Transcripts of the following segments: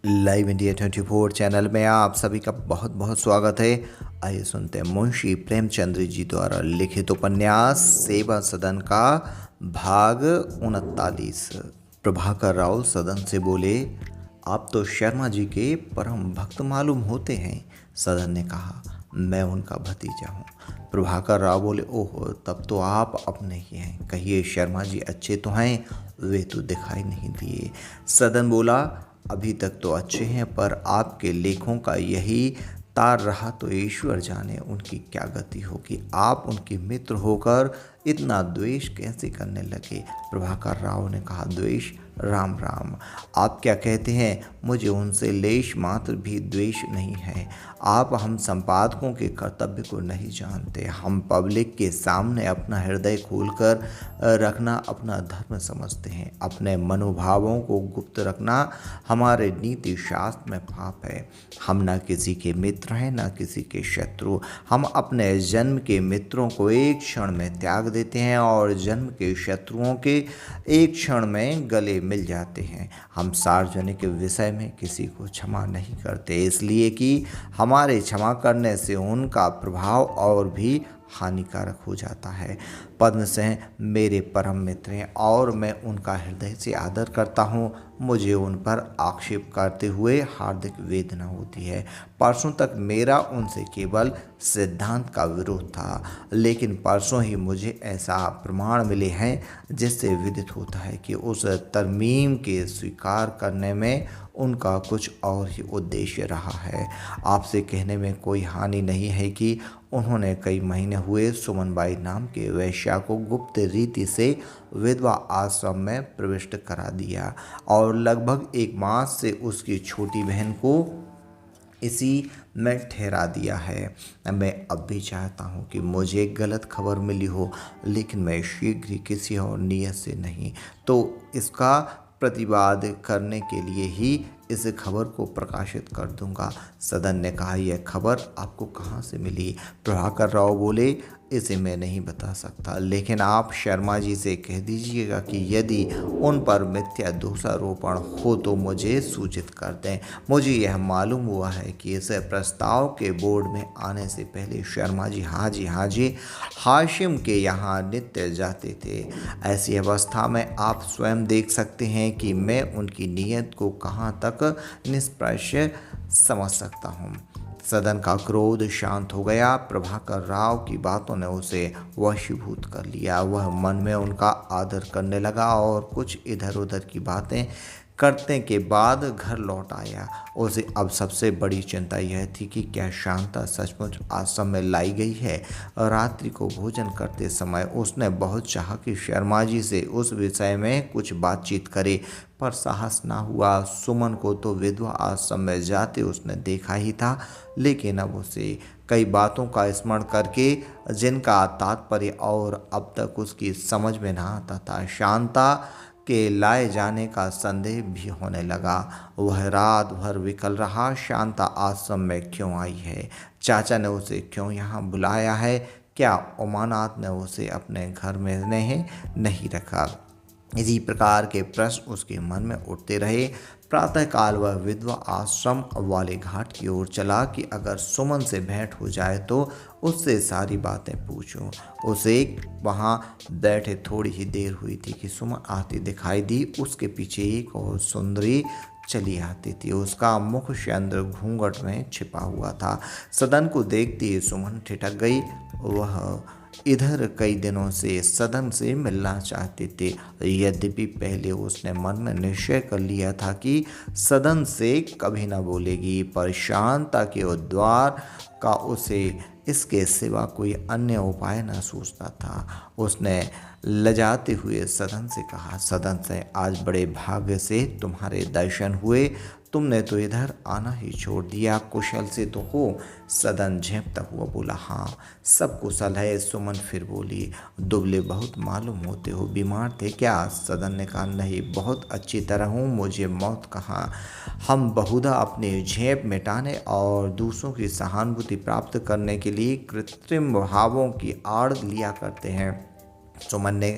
Live India 24 channel में आप सभी का बहुत बहुत स्वागत है। आइए सुनते हैं मुंशी प्रेमचंद जी द्वारा लिखित उपन्यास सेवा सदन का भाग 39। प्रभाकर राव सदन से बोले, आप तो शर्मा जी के परम भक्त मालूम होते हैं। सदन ने कहा, मैं उनका भतीजा हूँ। प्रभाकर राव बोले, ओहो, तब तो आप अपने ही हैं। कहिए, शर्मा जी अच्छे तो हैं? वे तो दिखाई नहीं दिए। सदन बोला, अभी तक तो अच्छे हैं, पर आपके लेखों का यही तार रहा तो ईश्वर जाने उनकी क्या गति होगी। आप उनके मित्र होकर इतना द्वेष कैसे करने लगे? प्रभाकर राव ने कहा, द्वेष? राम राम, आप क्या कहते हैं? मुझे उनसे लेश मात्र भी द्वेष नहीं है। आप हम संपादकों के कर्तव्य को नहीं जानते। हम पब्लिक के सामने अपना हृदय खोलकर रखना अपना धर्म समझते हैं। अपने मनोभावों को गुप्त रखना हमारे नीति शास्त्र में पाप है। हम न किसी के मित्र हैं, न किसी के शत्रु। हम अपने जन्म के मित्रों को एक क्षण में त्याग देते हैं और जन्म के शत्रुओं के एक क्षण में गले मिल जाते हैं। हम सार्वजनिक विषय में किसी को क्षमा नहीं करते, इसलिए कि हमारे क्षमा करने से उनका प्रभाव और भी हानिकारक हो जाता है। पद्मसेन मेरे परम मित्र हैं और मैं उनका हृदय से आदर करता हूँ। मुझे उन पर आक्षेप करते हुए हार्दिक वेदना होती है। परसों तक मेरा उनसे केवल सिद्धांत का विरोध था, लेकिन परसों ही मुझे ऐसा प्रमाण मिले हैं जिससे विदित होता है कि उस तरमीम के स्वीकार करने में उनका कुछ और ही उद्देश्य रहा है। आपसे कहने में कोई हानि नहीं है कि उन्होंने कई महीने हुए सुमनबाई नाम के वेश्या को गुप्त रीति से विधवा आश्रम में प्रविष्ट करा दिया और लगभग एक मास से उसकी छोटी बहन को इसी में ठहरा दिया है। मैं अब भी चाहता हूँ कि मुझे गलत खबर मिली हो, लेकिन मैं शीघ्र ही किसी और नियत से नहीं तो इसका प्रतिवाद करने के लिए ही इस खबर को प्रकाशित कर दूंगा। सदन ने कहा, यह खबर आपको कहाँ से मिली? प्रभाकर राव बोले, इसे मैं नहीं बता सकता, लेकिन आप शर्मा जी से कह दीजिएगा कि यदि उन पर मिथ्या दोषारोपण हो तो मुझे सूचित कर दें। मुझे यह मालूम हुआ है कि इस प्रस्ताव के बोर्ड में आने से पहले शर्मा जी हाजी हाशिम के यहाँ नित्य जाते थे। ऐसी अवस्था में आप स्वयं देख सकते हैं कि मैं उनकी नीयत को कहाँ तक निष्प्रश्य समझ सकता हूँ। सदन का क्रोध शांत हो गया। प्रभाकर राव की बातों ने उसे वशीभूत कर लिया। वह मन में उनका आदर करने लगा और कुछ इधर उधर की बातें करने के बाद घर लौट आया। उसे अब सबसे बड़ी चिंता यह थी कि क्या शांता सचमुच आश्रम में लाई गई है। रात्रि को भोजन करते समय उसने बहुत चाहा कि शर्मा जी से उस विषय में कुछ बातचीत करे, पर साहस ना हुआ। सुमन को तो विधवा आश्रम में जाते उसने देखा ही था, लेकिन अब उसे कई बातों का स्मरण करके जिनका तात्पर्य और अब तक उसकी समझ में ना आता था, शांता के लाए जाने का संदेह भी होने लगा। वह रात भर विकल रहा। शांता आश्रम में क्यों आई है? चाचा ने उसे क्यों यहाँ बुलाया है? क्या उमानाथ ने उसे अपने घर में नहीं रखा? इसी प्रकार के प्रश्न उसके मन में उठते रहे। प्रातःकाल वह विधवा आश्रम वाले घाट की ओर चला कि अगर सुमन से भेंट हो जाए तो उससे सारी बातें पूछूं। उसे वहां बैठे थोड़ी ही देर हुई थी कि सुमन आती दिखाई दी। उसके पीछे एक और सुंदरी चली आती थी। उसका मुख चंद्र घूंघट में छिपा हुआ था। सदन को देखती ही सुमन ठिठक गई। वह इधर कई दिनों से सदन से मिलना चाहते थे। यद्यपि पहले उसने मन में निश्चय कर लिया था कि सदन से कभी न बोलेगी, पर शांता के उद्वार का उसे इसके सिवा कोई अन्य उपाय न सूझता था। उसने लजाते हुए सदन से कहा, सदन से आज बड़े भाग्य से तुम्हारे दर्शन हुए। तुमने तो इधर आना ही छोड़ दिया। कुशल से तो हो? सदन झेंपता हुआ बोला, हाँ सब कुशल है। सुमन फिर बोली, दुबले बहुत मालूम होते हो, बीमार थे क्या? सदन ने कहा, नहीं, बहुत अच्छी तरह हूँ, मुझे मौत कहाँ। हम बहुधा अपने झेप मिटाने और दूसरों की सहानुभूति प्राप्त करने के लिए कृत्रिम भावों की आड़ लिया करते हैं। सुमन ने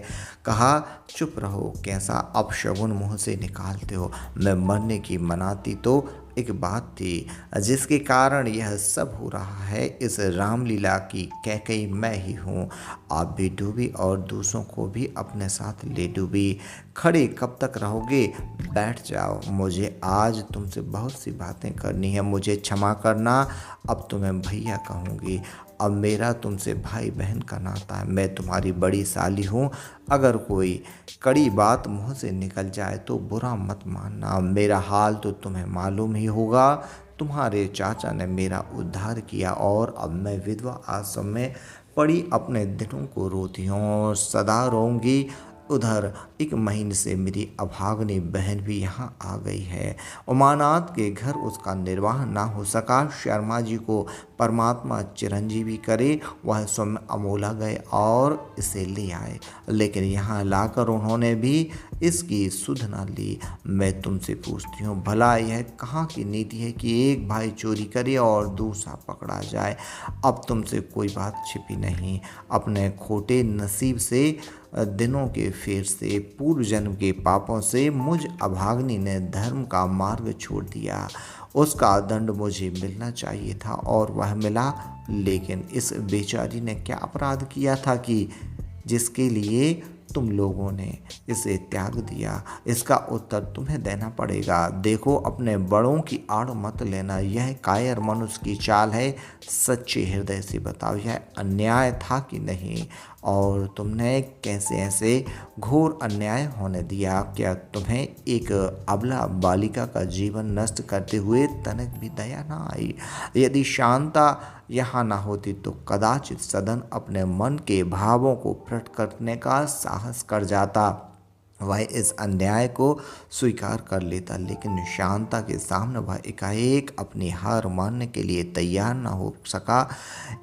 कहा, चुप रहो, कैसा अपशगुन मुंह से निकालते हो। मैं मरने की मनाती तो एक बात थी जिसके कारण यह सब हो रहा है। इस रामलीला की कैकई मैं ही हूँ। आप भी डूबी और दूसरों को भी अपने साथ ले डूबी। खड़े कब तक रहोगे, बैठ जाओ। मुझे आज तुमसे बहुत सी बातें करनी है। मुझे क्षमा करना, अब तो मैं भैया कहूँगी। अब मेरा तुमसे भाई बहन का नाता है। मैं तुम्हारी बड़ी साली हूँ। अगर कोई कड़ी बात मुंह से निकल जाए तो बुरा मत मानना। मेरा हाल तो तुम्हें मालूम ही होगा। तुम्हारे चाचा ने मेरा उद्धार किया और अब मैं विधवा आश्रम में पड़ी अपने दिनों को रोती हूँ और सदा रोऊंगी। उधर 1 महीने से मेरी अभागनी बहन भी यहाँ आ गई है। उमानाथ के घर उसका निर्वाह ना हो सका। शर्मा जी को परमात्मा चिरंजीवी करे। वह स्वयं अमोला गए और इसे ले आए, लेकिन यहाँ लाकर उन्होंने भी इसकी सुध न ली। मैं तुमसे पूछती हूँ, भला यह कहाँ की नीति है कि एक भाई चोरी करे और दूसरा पकड़ा जाए। अब तुमसे कोई बात छिपी नहीं। अपने खोटे नसीब से, दिनों के फेर से, पूर्व जन्म के पापों से मुझ अभाग्नि ने धर्म का मार्ग छोड़ दिया। उसका दंड मुझे मिलना चाहिए था और वह मिला। लेकिन इस बेचारी ने क्या अपराध किया था कि जिसके लिए तुम लोगों ने इसे त्याग दिया? इसका उत्तर तुम्हें देना पड़ेगा। देखो, अपने बड़ों की आड़ मत लेना। यह कायर मनुष्य की चाल है। सच्चे हृदय से बताओ, यह अन्याय था कि नहीं? और तुमने कैसे ऐसे घोर अन्याय होने दिया? क्या तुम्हें एक अबला बालिका का जीवन नष्ट करते हुए तनिक भी दया ना आई? यदि शांता यहाँ ना होती तो कदाचित सदन अपने मन के भावों को प्रकट करने का साहस कर जाता। वह इस अन्याय को स्वीकार कर लेता, लेकिन शांता के सामने वह एकाएक अपनी हार मानने के लिए तैयार न हो सका।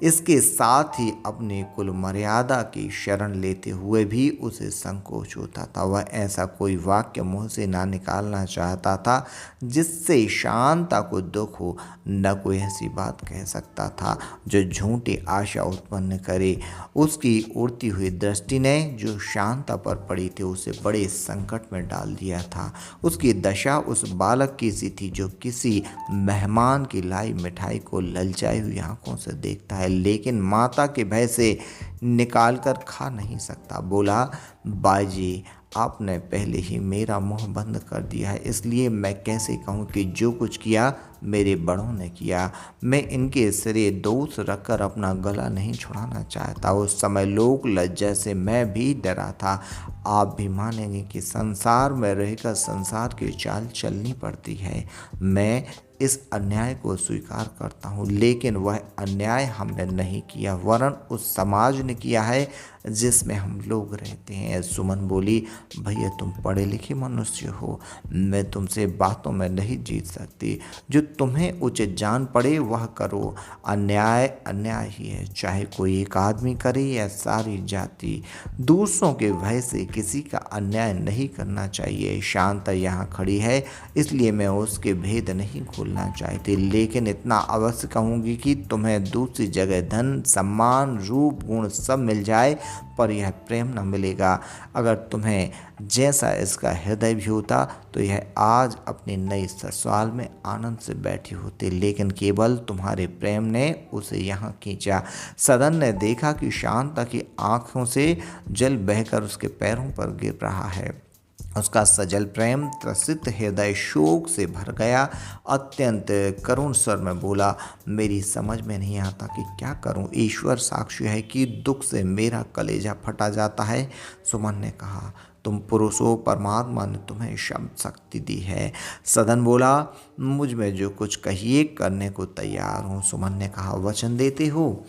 इसके साथ ही अपनी कुल मर्यादा की शरण लेते हुए भी उसे संकोच होता था। वह ऐसा कोई वाक्य मुंह से ना निकालना चाहता था जिससे शांता को दुख हो। न कोई ऐसी बात कह सकता था जो झूठी आशा उत्पन्न करे। उसकी उड़ती हुई दृष्टि ने जो शांता पर पड़ी थी उसे बड़े संकट में डाल दिया था। उसकी दशा उस बालक की सी थी जो किसी मेहमान की लाई मिठाई को ललचाई हुई आंखों से देखता है, लेकिन माता के भय से निकाल कर खा नहीं सकता। बोला, बाजी, आपने पहले ही मेरा मुंह बंद कर दिया है, इसलिए मैं कैसे कहूँ कि जो कुछ किया मेरे बड़ों ने किया। मैं इनके सिरे दोष रखकर अपना गला नहीं छुड़ाना चाहता। उस समय लोक लज्जा से मैं भी डरा था। आप भी मानेंगे कि संसार में रहकर संसार की चाल चलनी पड़ती है। मैं इस अन्याय को स्वीकार करता हूँ, लेकिन वह अन्याय हमने नहीं किया, वरन उस समाज ने किया है जिसमें हम लोग रहते हैं। सुमन बोली, भैया तुम पढ़े लिखे मनुष्य हो, मैं तुमसे बातों में नहीं जीत सकती। जो तुम्हें उचित जान पड़े वह करो। अन्याय अन्याय ही है, चाहे कोई एक आदमी करे या सारी जाति। दूसरों के भय से किसी का अन्याय नहीं करना चाहिए। शांता यहाँ खड़ी है, इसलिए मैं उसके भेद नहीं खोलना चाहती, लेकिन इतना अवश्य कहूँगी कि तुम्हें दूसरी जगह धन, सम्मान, रूप, गुण सब मिल जाए, पर यह प्रेम न मिलेगा। अगर तुम्हें जैसा इसका हृदय भी होता तो यह आज अपनी नई ससुराल में आनंद से बैठी होती, लेकिन केवल तुम्हारे प्रेम ने उसे यहाँ खींचा। सदन ने देखा कि शांता की आंखों से जल बहकर उसके पैरों पर गिर रहा है। उसका सजल प्रेम त्रसित हृदय शोक से भर गया। अत्यंत करुण स्वर में बोला, मेरी समझ में नहीं आता कि क्या करूं। ईश्वर साक्षी है कि दुख से मेरा कलेजा फटा जाता है। सुमन ने कहा, तुम पुरुष हो, परमात्मा ने तुम्हें शब्द शक्ति दी है। सदन बोला, मुझ में जो कुछ कहिए करने को तैयार हूँ। सुमन ने कहा, वचन देते हो?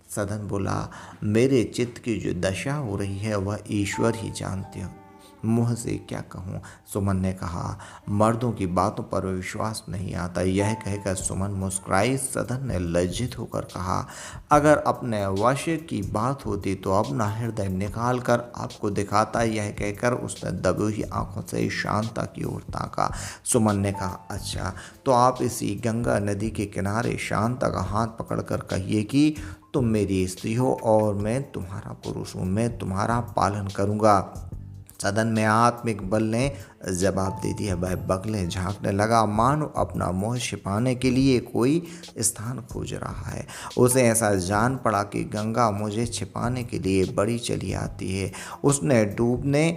सदन बोला, मेरे चित्त की जो दशा हो रही है वह ईश्वर ही जानते हो, मुँह से क्या कहूँ। सुमन ने कहा, मर्दों की बातों पर विश्वास नहीं आता। यह कहकर सुमन मुस्कुराई। सदन ने लज्जित होकर कहा, अगर अपने वश की बात होती तो अपना हृदय निकाल कर आपको दिखाता। यह कहकर उसने दबी हुई आंखों से शांता की ओर ताका। सुमन ने कहा, अच्छा तो आप इसी गंगा नदी के किनारे शांता का हाथ पकड़कर कहिए कि तुम मेरी स्त्री हो और मैं तुम्हारा पुरुष हूँ, मैं तुम्हारा पालन करूँगा। सदन में आत्मिक बल ने जवाब दे दिया। वह बगलें झाँकने लगा, मानो अपना मुँह छिपाने के लिए कोई स्थान खोज रहा है। उसे ऐसा जान पड़ा कि गंगा मुझे छिपाने के लिए बड़ी चली आती है। उसने डूबने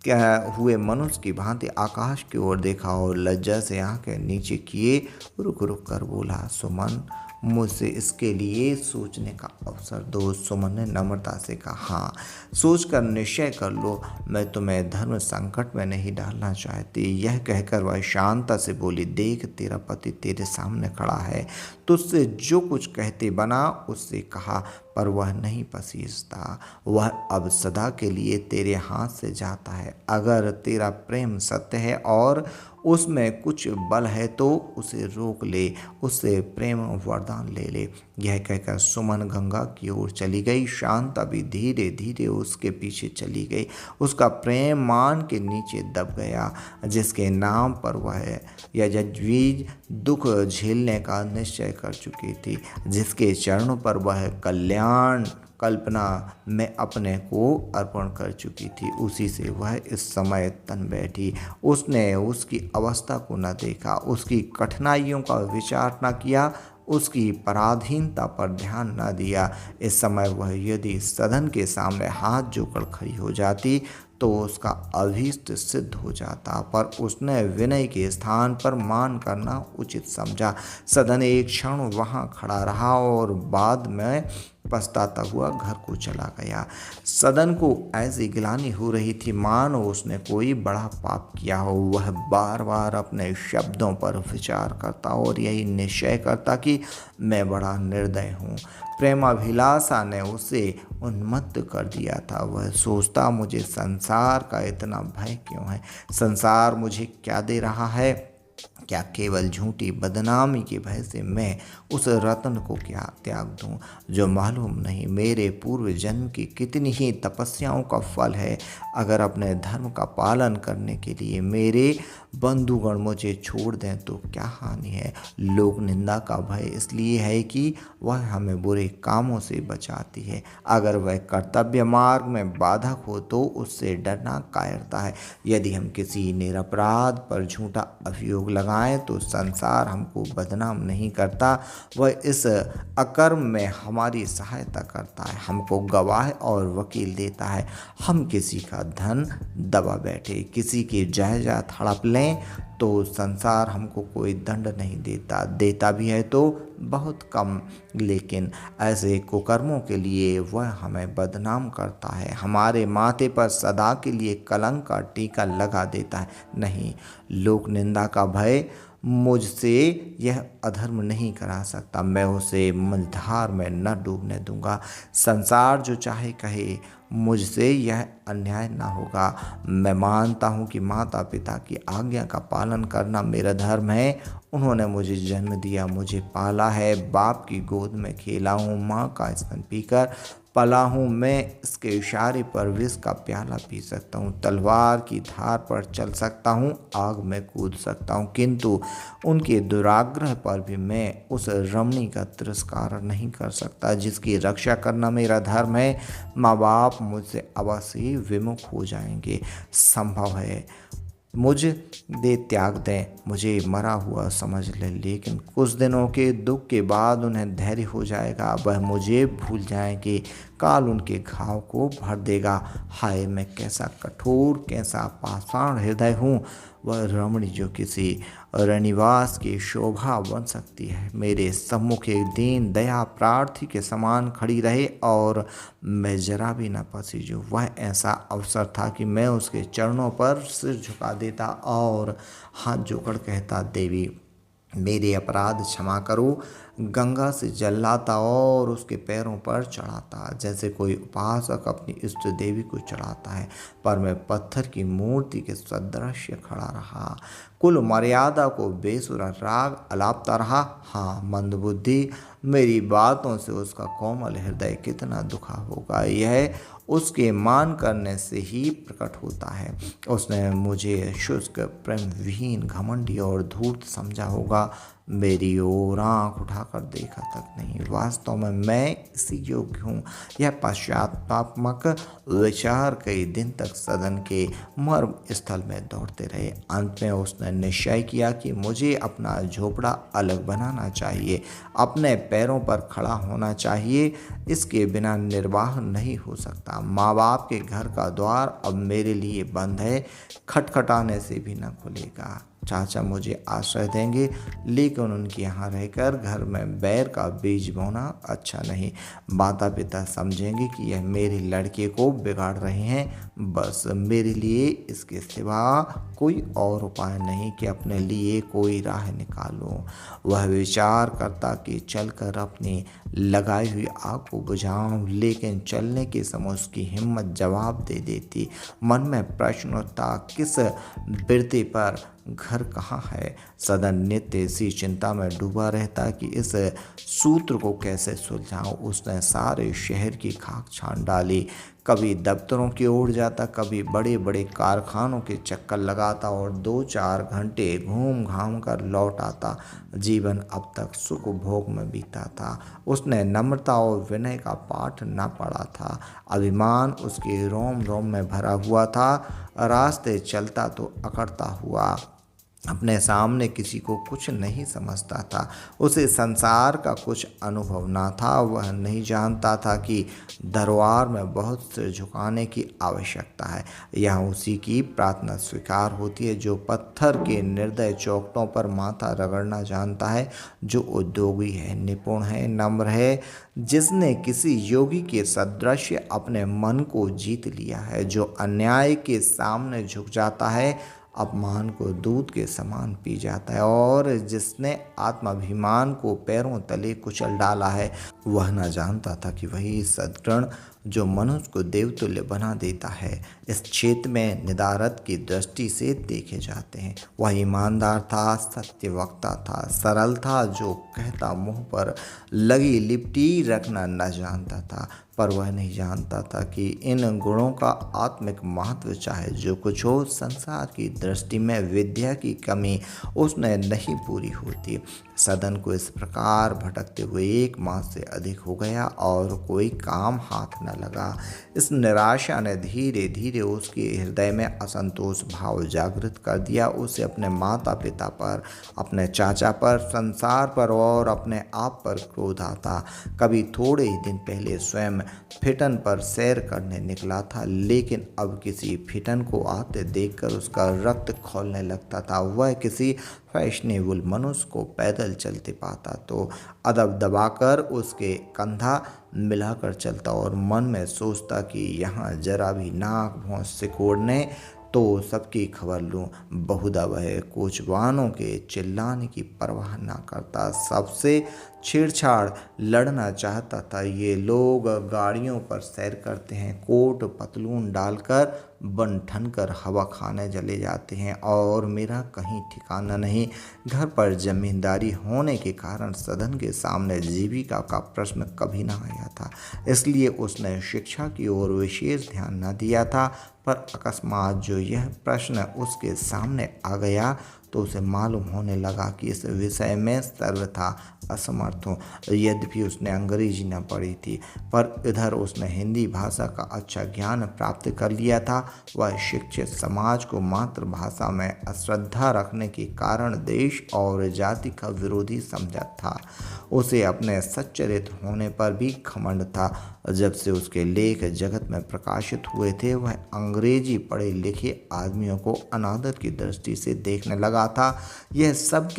हुए मनुष्य की भांति आकाश की ओर देखा और लज्जा से आंखें नीचे किए रुक रुक कर बोला, सुमन, मुझसे इसके लिए सोचने का अवसर दो। सुमन ने नम्रता से कहा, हाँ, सोच कर निश्चय कर लो, मैं तुम्हें धर्म संकट में नहीं डालना चाहती। यह कहकर वह शांता से बोली, देख, तेरा पति तेरे सामने खड़ा है, तुझसे जो कुछ कहते बना उससे कहा, पर वह नहीं पसीजता। वह अब सदा के लिए तेरे हाथ से जाता है। अगर तेरा प्रेम सत्य है और उसमें कुछ बल है तो उसे रोक ले, उससे प्रेम वरदान ले ले। यह कहकर सुमन गंगा की ओर चली गई। शांता भी धीरे धीरे उसके पीछे चली गई। उसका प्रेम मान के नीचे दब गया, जिसके नाम पर वह यजवीज दुख झेलने का निश्चय कर चुकी थी, जिसके चरणों पर वह कल्याण कल्पना में अपने को अर्पण कर चुकी थी, उसी से वह इस समय तन बैठी। उसने उसकी अवस्था को न देखा, उसकी कठिनाइयों का विचार न किया, उसकी पराधीनता पर ध्यान न दिया। इस समय वह यदि सदन के सामने हाथ जोड़कर खड़ी हो जाती तो उसका अभीष्ट सिद्ध हो जाता, पर उसने विनय के स्थान पर मान करना उचित समझा। सदन एक क्षण वहाँ खड़ा रहा और बाद में पछताता हुआ घर को चला गया। सदन को ऐसी गिलानी हो रही थी मानो उसने कोई बड़ा पाप किया हो। वह बार बार अपने शब्दों पर विचार करता और यही निश्चय करता कि मैं बड़ा निर्दय हूँ। प्रेमाभिलाषा ने उसे उन्मत्त कर दिया था। वह सोचता, मुझे संसार का इतना भय क्यों है? संसार मुझे क्या दे रहा है? क्या केवल झूठी बदनामी के भय से मैं उस रत्न को क्या त्याग दूं, जो मालूम नहीं मेरे पूर्व जन्म की कितनी ही तपस्याओं का फल है। अगर अपने धर्म का पालन करने के लिए मेरे बंधुगण मुझे छोड़ दें तो क्या हानि है? लोक निंदा का भय इसलिए है कि वह हमें बुरे कामों से बचाती है। अगर वह कर्तव्य मार्ग में बाधक हो तो उससे डरना कायरता है। यदि हम किसी निरपराध पर झूठा अभियोग लगाएं तो संसार हमको बदनाम नहीं करता, वह इस अकर्म में हमारी सहायता करता है, हमको गवाह और वकील देता है। हम किसी का धन दबा बैठे, किसी की जायदाद हड़प लें तो संसार हमको कोई दंड नहीं देता, देता भी है तो बहुत कम, लेकिन ऐसे कुकर्मों के लिए वह हमें बदनाम करता है, हमारे माथे पर सदा के लिए कलंक का टीका लगा देता है। नहीं, लोक निंदा का भय मुझसे यह अधर्म नहीं करा सकता, मैं उसे मझधार में न डूबने दूंगा। संसार जो चाहे कहे, मुझसे यह अन्याय ना होगा। मैं मानता हूँ कि माता पिता की आज्ञा का पालन करना मेरा धर्म है। उन्होंने मुझे जन्म दिया, मुझे पाला है, बाप की गोद में खेला हूँ, माँ का स्तन पीकर पला हूँ। मैं इसके इशारे पर विष का प्याला पी सकता हूँ, तलवार की धार पर चल सकता हूँ, आग में कूद सकता हूँ, किंतु उनके दुराग्रह पर भी मैं उस रमणी का तिरस्कार नहीं कर सकता जिसकी रक्षा करना मेरा धर्म है। माँ बाप मुझसे अवश्य ही विमुख हो जाएंगे, संभव है मुझ दे त्याग दें, मुझे मरा हुआ समझ लें, लेकिन कुछ दिनों के दुख के बाद उन्हें धैर्य हो जाएगा, वह मुझे भूल जाएंगे, काल उनके घाव को भर देगा। हाय, मैं कैसा कठोर, कैसा पाषाण हृदय हूँ। वह रमणी जो किसी रनिवास की शोभा बन सकती है, मेरे सम्मुख एक दीन दया प्रार्थी के समान खड़ी रहे और मैं जरा भी न पसीजूं। वह ऐसा अवसर था कि मैं उसके चरणों पर सिर झुका देता और हाथ जोड़कर कहता, देवी मेरे अपराध क्षमा करो। गंगा से जल लाता और उसके पैरों पर चढ़ाता, जैसे कोई उपासक अपनी इष्ट देवी को चढ़ाता है, पर मैं पत्थर की मूर्ति के सदृश खड़ा रहा, कुल मर्यादा को बेसुरा राग अलापता रहा। हाँ, मंदबुद्धि, मेरी बातों से उसका कोमल हृदय कितना दुखा होगा, यह उसके मान करने से ही प्रकट होता है। उसने मुझे शुष्क, प्रेम विहीन, घमंडी और धूर्त समझा होगा। मेरी ओर आँख उठाकर कर देखा तक नहीं। वास्तव में मैं इसी योग्य हूँ। यह पश्चातात्मक विचार कई दिन तक सदन के मर्म स्थल में दौड़ते रहे। अंत में उसने निश्चय किया कि मुझे अपना झोपड़ा अलग बनाना चाहिए, अपने पैरों पर खड़ा होना चाहिए। इसके बिना निर्वाह नहीं हो सकता। माँ बाप के घर का द्वार अब मेरे लिए बंद है, खटखटाने से भी न खुलेगा। चाचा मुझे आश्रय देंगे, लेकिन उनके यहाँ रहकर घर में बैर का बीज बोना अच्छा नहीं। माता पिता समझेंगे कि यह मेरे लड़के को बिगाड़ रहे हैं। बस मेरे लिए इसके सिवा कोई और उपाय नहीं कि अपने लिए कोई राह निकालूं। वह विचार करता कि चलकर अपनी लगाई हुई आग को बुझाऊं, लेकिन चलने के समय उसकी हिम्मत जवाब दे देती। मन में प्रश्न उठता, किस बिरते पर घर कहाँ है। सदन नित्य इसी चिंता में डूबा रहता कि इस सूत्र को कैसे सुलझाऊं। उसने सारे शहर की खाक छान डाली। कभी दफ्तरों की ओर जाता, कभी बड़े बड़े कारखानों के चक्कर लगाता और 2-4 घंटे घूम घाम कर लौट आता। जीवन अब तक सुख भोग में बीता था। उसने नम्रता और विनय का पाठ न पढ़ा था। अभिमान उसके रोम रोम में भरा हुआ था। रास्ते चलता तो अकड़ता हुआ अपने सामने किसी को कुछ नहीं समझता था। उसे संसार का कुछ अनुभव ना था। वह नहीं जानता था कि दरबार में बहुत सिर झुकाने की आवश्यकता है। यहाँ उसी की प्रार्थना स्वीकार होती है जो पत्थर के निर्दय चौखटों पर माथा रगड़ना जानता है, जो उद्योगी है, निपुण है, नम्र है, जिसने किसी योगी के सदृश अपने मन को जीत लिया है, जो अन्याय के सामने झुक जाता है, अपमान को दूध के समान पी जाता है, और जिसने आत्माभिमान को पैरों तले कुचल डाला है। वह न जानता था कि वही सद्गुण जो मनुष्य को देवतुल्य बना देता है, इस क्षेत्र में निदारत की दृष्टि से देखे जाते हैं। वह ईमानदार था, सत्यवक्ता था, सरल था, जो कहता मुंह पर लगी लिपटी रखना न जानता था। पर वह नहीं जानता था कि इन गुणों का आत्मिक महत्व, चाहे जो कुछ हो, संसार की दृष्टि में विद्या की कमी उसने नहीं पूरी होती। सदन को इस प्रकार भटकते हुए 1 मास से अधिक हो गया और कोई काम हाथ न लगा। इस निराशा ने धीरे धीरे उसके हृदय में असंतोष भाव जागृत कर दिया। उसे अपने माता पिता पर, अपने चाचा पर, संसार पर और अपने आप पर क्रोध आता। कभी थोड़े ही दिन पहले स्वयं फिटन पर सैर करने निकला था, लेकिन अब किसी फिटन को आते देखकर उसका रक्त खौलने लगता था। वह किसी फैशनेबल मनुष्य को पैदल चलते पाता तो अदब दबाकर उसके कंधा मिलाकर चलता और मन में सोचता कि यहाँ जरा भी नाक भौं सिकोड़ने तो सबकी खबर लूँ। बहुधा वह कोचवानों के चिल्लाने की परवाह ना करता, सबसे छेड़छाड़ लड़ना चाहता था। ये लोग गाड़ियों पर सैर करते हैं, कोट पतलून डालकर बन ठन कर हवा खाने चले जाते हैं, और मेरा कहीं ठिकाना नहीं। घर पर जमींदारी होने के कारण सदन के सामने जीविका का प्रश्न कभी ना आया था, इसलिए उसने शिक्षा की ओर विशेष ध्यान न दिया था। पर अकस्मात जो यह प्रश्न उसके सामने आ गया तो उसे मालूम होने लगा कि इस विषय में सर्वथा असमर्थ हूँ। यद्यपि उसने अंग्रेजी न पढ़ी थी, पर इधर उसने हिंदी भाषा का अच्छा ज्ञान प्राप्त कर लिया था। वह शिक्षित समाज को मातृभाषा में अश्रद्धा रखने के कारण देश और जाति का विरोधी समझा था। उसे अपने सच्चरित्र होने पर भी घमंड था। जब से उसके लेख जगत में प्रकाशित हुए थे, वह अंग्रेजी पढ़े लिखे आदमियों को अनादर की दृष्टि से देखने लगा था। यह सब